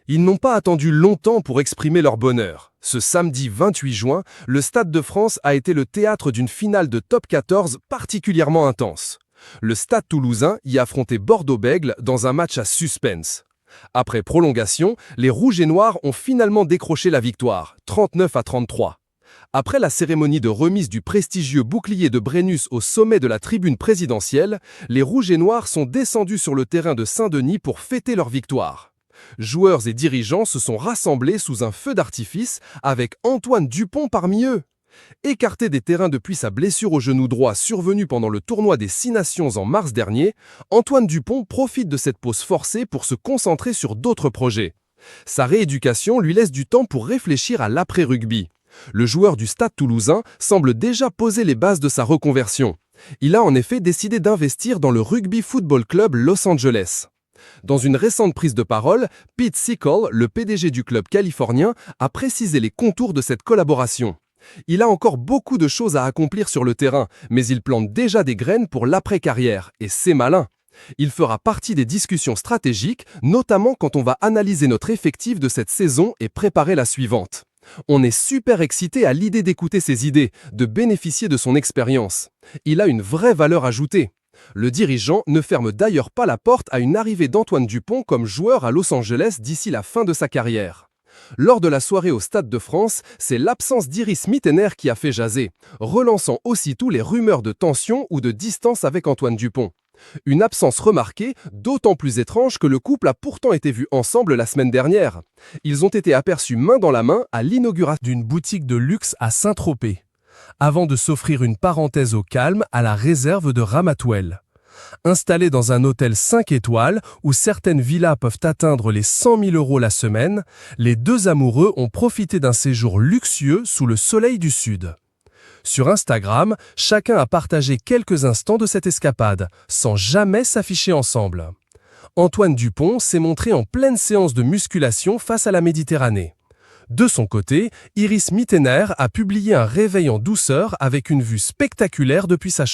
Ils n'ont pas attendu longtemps pour exprimer leur bonheur. Ce samedi 28 juin, le Stade de France a été le théâtre d'une finale de top 14 particulièrement intense. Le Stade toulousain y affrontait Bordeaux-Bègles dans un match à suspense. Après prolongation, les Rouges et Noirs ont finalement décroché la victoire, 39-33. Après la cérémonie de remise du prestigieux bouclier de Brennus au sommet de la tribune présidentielle, les Rouges et Noirs sont descendus sur le terrain de Saint-Denis pour fêter leur victoire. Joueurs et dirigeants se sont rassemblés sous un feu d'artifice avec Antoine Dupont parmi eux. Écarté des terrains depuis sa blessure au genou droit survenue pendant le tournoi des 6 Nations en mars dernier, Antoine Dupont profite de cette pause forcée pour se concentrer sur d'autres projets. Sa rééducation lui laisse du temps pour réfléchir à l'après-rugby. Le joueur du Stade toulousain semble déjà poser les bases de sa reconversion. Il a en effet décidé d'investir dans le Rugby Football Club Los Angeles. Dans une récente prise de parole, Pete Sickle, le PDG du club californien, a précisé les contours de cette collaboration. Il a encore beaucoup de choses à accomplir sur le terrain, mais il plante déjà des graines pour l'après-carrière, et c'est malin. Il fera partie des discussions stratégiques, notamment quand on va analyser notre effectif de cette saison et préparer la suivante. On est super excité à l'idée d'écouter ses idées, de bénéficier de son expérience. Il a une vraie valeur ajoutée. Le dirigeant ne ferme d'ailleurs pas la porte à une arrivée d'Antoine Dupont comme joueur à Los Angeles d'ici la fin de sa carrière. Lors de la soirée au Stade de France, c'est l'absence d'Iris Mittener qui a fait jaser, relançant aussitôt les rumeurs de tension ou de distance avec Antoine Dupont. Une absence remarquée, d'autant plus étrange que le couple a pourtant été vu ensemble la semaine dernière. Ils ont été aperçus main dans la main à l'inauguration d'une boutique de luxe à Saint-Tropez, avant de s'offrir une parenthèse au calme à la réserve de Ramatuelle. Installés dans un hôtel 5 étoiles où certaines villas peuvent atteindre les 100 000 € la semaine, les deux amoureux ont profité d'un séjour luxueux sous le soleil du Sud. Sur Instagram, chacun a partagé quelques instants de cette escapade, sans jamais s'afficher ensemble. Antoine Dupont s'est montré en pleine séance de musculation face à la Méditerranée. De son côté, Iris Mittener a publié un réveil en douceur avec une vue spectaculaire depuis sa chambre.